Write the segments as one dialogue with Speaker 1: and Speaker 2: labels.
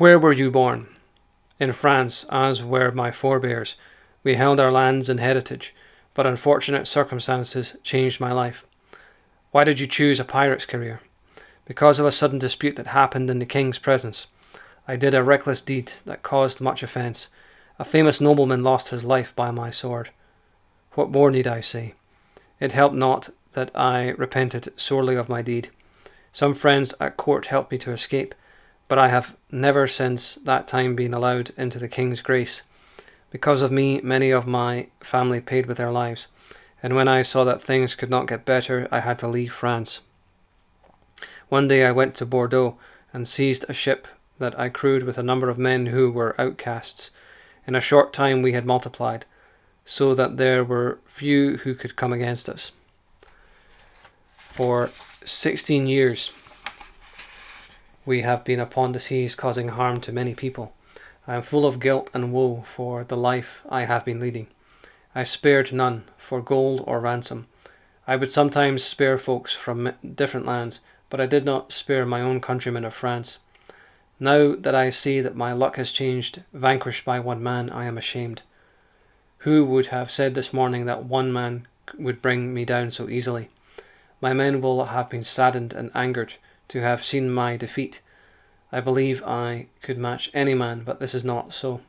Speaker 1: Where were you born? In France, as were my forebears. We held our lands and heritage, but unfortunate circumstances changed my life. Why did you choose a pirate's career? Because of a sudden dispute that happened in the king's presence. I did a reckless deed that caused much offence. A famous nobleman lost his life by my sword. What more need I say? It helped not that I repented sorely of my deed. Some friends at court helped me to escape, but I have never since that time been allowed into the king's grace. Because of me, many of my family paid with their lives, and when I saw that things could not get better, I had to leave France. One day I went to Bordeaux and seized a ship that I crewed with a number of men who were outcasts. In a short time we had multiplied, so that there were few who could come against us. For 16 years we have been upon the seas, causing harm to many people. I am full of guilt and woe for the life I have been leading. I spared none for gold or ransom. I would sometimes spare folks from different lands, but I did not spare my own countrymen of France. Now that I see that my luck has changed, vanquished by one man, I am ashamed. Who would have said this morning that one man would bring me down so easily? My men will have been saddened and angered to have seen my defeat. I believe I could match any man, but this is not so.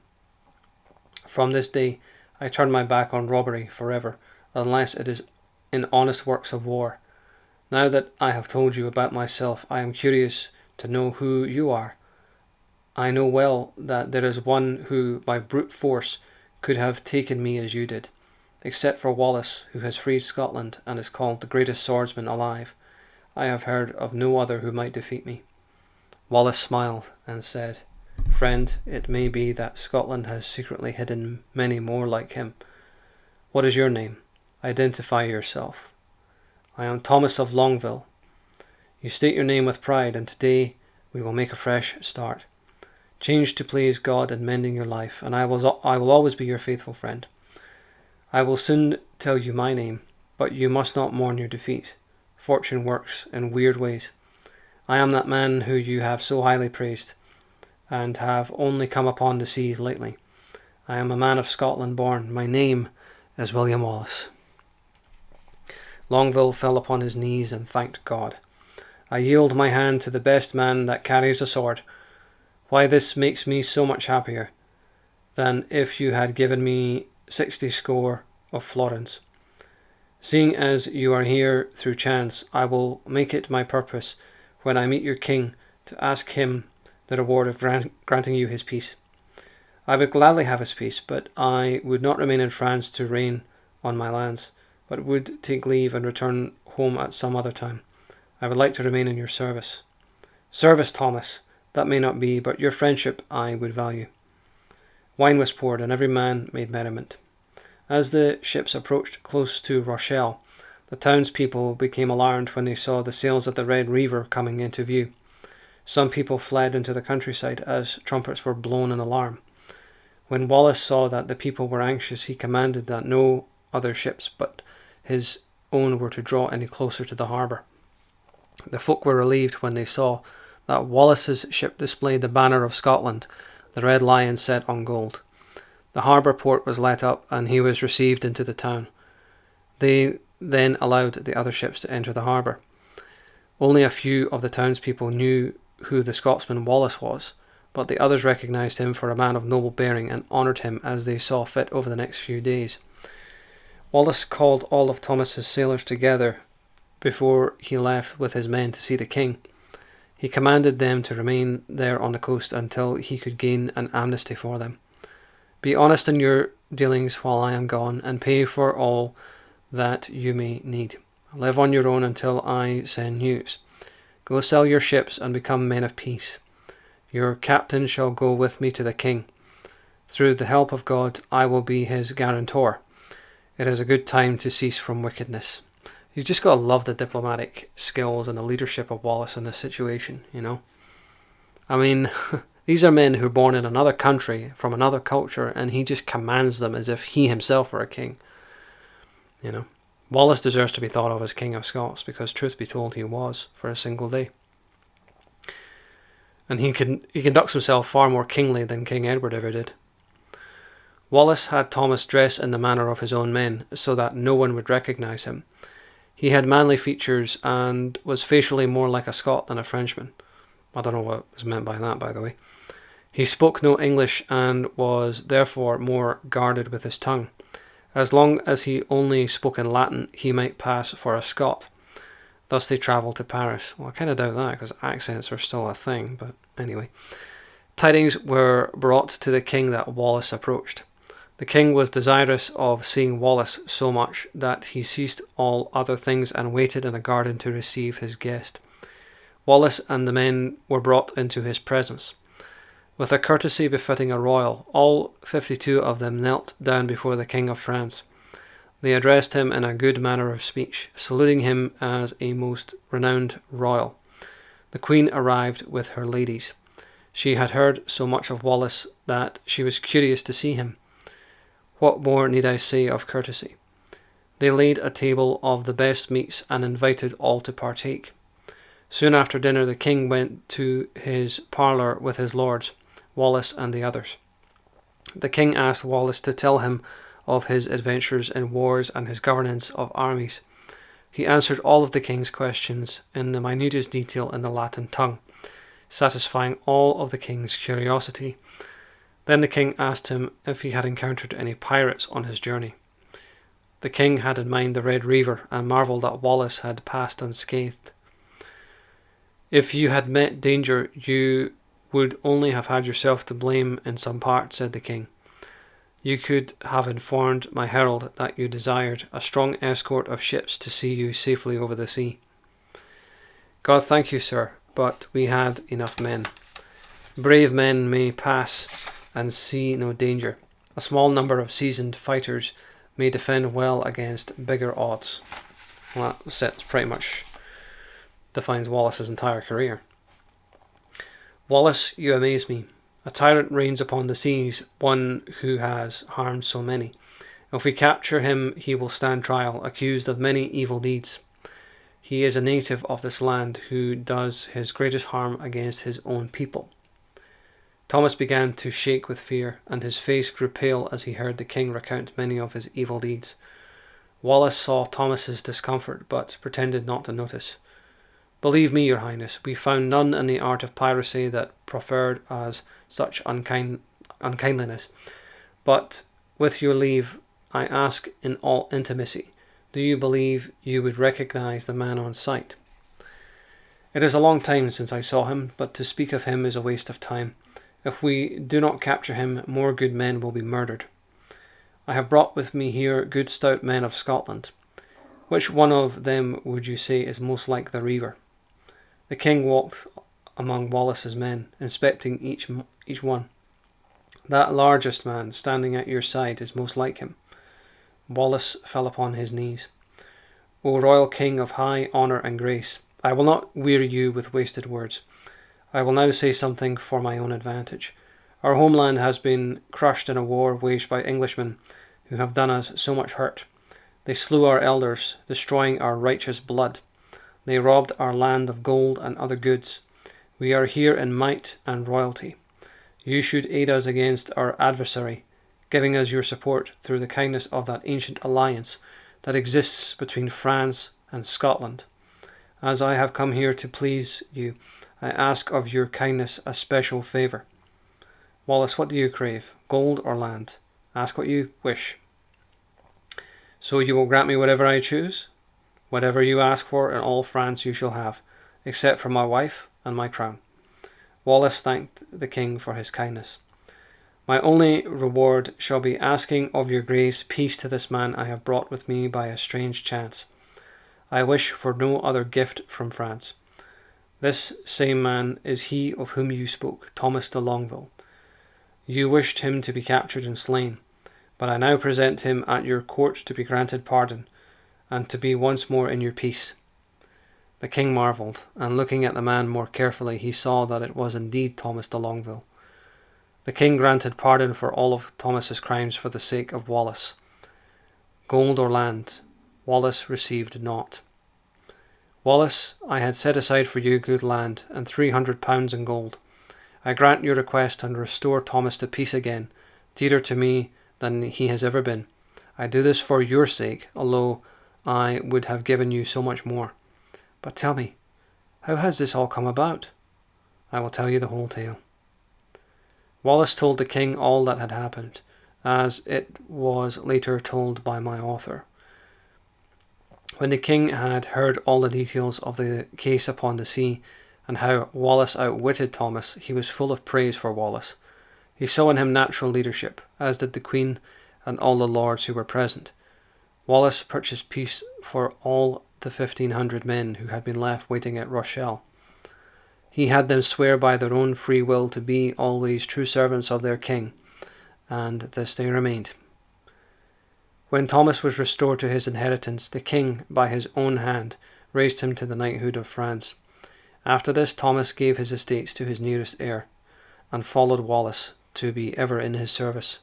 Speaker 1: From this day I turn my back on robbery forever, unless it is in honest works of war. Now that I have told you about myself, I am curious to know who you are. I know well that there is one who, by brute force, could have taken me as you did, except for Wallace, who has freed Scotland and is called the greatest swordsman alive. I have heard of no other who might defeat me. Wallace smiled and said, Friend, it may be that Scotland has secretly hidden many more like him. What is your name? Identify yourself. I am Thomas of Longueville. You state your name with pride, and today we will make a fresh start. Change to please God in mending your life, and I will always be your faithful friend. I will soon tell you my name, but you must not mourn your defeat. Fortune works in weird ways. I am that man who you have so highly praised, and have only come upon the seas lately. I am a man of Scotland born. My name is William Wallace. Longueville fell upon his knees and thanked God. I yield my hand to the best man that carries a sword. Why, this makes me so much happier than if you had given me 60 score of florins. Seeing as you are here through chance, I will make it my purpose, when I meet your king, to ask him the reward of granting you his peace. I would gladly have his peace, but I would not remain in France to reign on my lands, but would take leave and return home at some other time. I would like to remain in your service. Service, Thomas, that may not be, but your friendship I would value. Wine was poured, and every man made merriment. As the ships approached close to Rochelle, the townspeople became alarmed when they saw the sails of the Red Reiver coming into view. Some people fled into the countryside as trumpets were blown in alarm. When Wallace saw that the people were anxious, he commanded that no other ships but his own were to draw any closer to the harbour. The folk were relieved when they saw that Wallace's ship displayed the banner of Scotland, the red lion set on gold. The harbour port was let up, and he was received into the town. They then allowed the other ships to enter the harbour. Only a few of the townspeople knew who the Scotsman Wallace was, but the others recognised him for a man of noble bearing and honoured him as they saw fit over the next few days. Wallace called all of Thomas's sailors together before he left with his men to see the king. He commanded them to remain there on the coast until he could gain an amnesty for them. Be honest in your dealings while I am gone, and pay for all that you may need. Live on your own until I send news. Go sell your ships and become men of peace. Your captain shall go with me to the king. Through the help of God, I will be his guarantor. It is a good time to cease from wickedness. You've just got to love the diplomatic skills and the leadership of Wallace in this situation, you know. I mean, these are men who are born in another country, from another culture, and he just commands them as if he himself were a king. You know, Wallace deserves to be thought of as King of Scots, because truth be told, he was for a single day. and he conducts himself far more kingly than King Edward ever did. Wallace had Thomas dress in the manner of his own men, so that no one would recognise him. He had manly features and was facially more like a Scot than a Frenchman. I don't know what was meant by that, by the way. He spoke no English and was therefore more guarded with his tongue. As long as he only spoke in Latin, he might pass for a Scot. Thus they travelled to Paris. Well, I kind of doubt that, because accents are still a thing, but anyway. Tidings were brought to the king that Wallace approached. The king was desirous of seeing Wallace so much that he ceased all other things and waited in a garden to receive his guest. Wallace and the men were brought into his presence. With a courtesy befitting a royal, all 52 of them knelt down before the King of France. They addressed him in a good manner of speech, saluting him as a most renowned royal. The Queen arrived with her ladies. She had heard so much of Wallace that she was curious to see him. What more need I say of courtesy? They laid a table of the best meats and invited all to partake. Soon after dinner the king went to his parlour with his lords, Wallace and the others. The king asked Wallace to tell him of his adventures in wars and his governance of armies. He answered all of the king's questions in the minutest detail in the Latin tongue, satisfying all of the king's curiosity. Then the king asked him if he had encountered any pirates on his journey. The king had in mind the Red Reiver and marvelled that Wallace had passed unscathed. If you had met danger, you would only have had yourself to blame in some part, said the king. You could have informed my herald that you desired a strong escort of ships to see you safely over the sea. God thank you, sir, but we had enough men. Brave men may pass and see no danger. A small number of seasoned fighters may defend well against bigger odds. Well, that pretty much defines Wallace's entire career. Wallace, you amaze me. A tyrant reigns upon the seas, one who has harmed so many. If we capture him, he will stand trial, accused of many evil deeds. He is a native of this land who does his greatest harm against his own people. Thomas began to shake with fear, and his face grew pale as he heard the king recount many of his evil deeds. Wallace saw Thomas's discomfort, but pretended not to notice. Believe me, your highness, we found none in the art of piracy that proffered us such unkindliness. But, with your leave, I ask in all intimacy, do you believe you would recognise the man on sight? It is a long time since I saw him, but to speak of him is a waste of time. If we do not capture him, more good men will be murdered. I have brought with me here good stout men of Scotland. Which one of them would you say is most like the Reiver? The king walked among Wallace's men, inspecting each one. That largest man standing at your side is most like him. Wallace fell upon his knees. O royal king of high honour and grace, I will not weary you with wasted words. I will now say something for my own advantage. Our homeland has been crushed in a war waged by Englishmen who have done us so much hurt. They slew our elders, destroying our righteous blood. They robbed our land of gold and other goods. We are here in might and royalty. You should aid us against our adversary, giving us your support through the kindness of that ancient alliance that exists between France and Scotland. As I have come here to please you, I ask of your kindness a special favour. Wallace, what do you crave, gold or land? Ask what you wish. So you will grant me whatever I choose? Whatever you ask for in all France you shall have, except for my wife and my crown. Wallace thanked the king for his kindness. My only reward shall be asking of your grace peace to this man I have brought with me by a strange chance. I wish for no other gift from France. This same man is he of whom you spoke, Thomas de Longueville. You wished him to be captured and slain, but I now present him at your court to be granted pardon, and to be once more in your peace. The king marvelled, and looking at the man more carefully, he saw that it was indeed Thomas de Longueville. The king granted pardon for all of Thomas's crimes for the sake of Wallace. Gold or land, Wallace received naught. Wallace, I had set aside for you good land, and £300 in gold. I grant your request and restore Thomas to peace again, dearer to me than he has ever been. I do this for your sake, although I would have given you so much more. But tell me, how has this all come about?" "I will tell you the whole tale." Wallace told the king all that had happened, as it was later told by my author. When the king had heard all the details of the case upon the sea, and how Wallace outwitted Thomas, he was full of praise for Wallace. He saw in him natural leadership, as did the Queen and all the lords who were present. Wallace purchased peace for all the 1,500 men who had been left waiting at Rochelle. He had them swear by their own free will to be always true servants of their king, and this they remained. When Thomas was restored to his inheritance, the king, by his own hand, raised him to the knighthood of France. After this, Thomas gave his estates to his nearest heir, and followed Wallace to be ever in his service.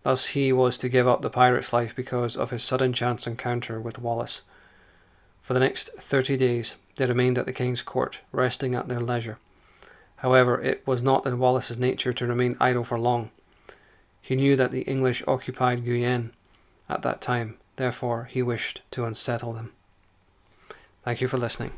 Speaker 1: Thus he was to give up the pirate's life because of his sudden chance encounter with Wallace. For the next 30 days they remained at the king's court, resting at their leisure. However, it was not in Wallace's nature to remain idle for long. He knew that the English occupied Guyenne at that time, therefore he wished to unsettle them. Thank you for listening.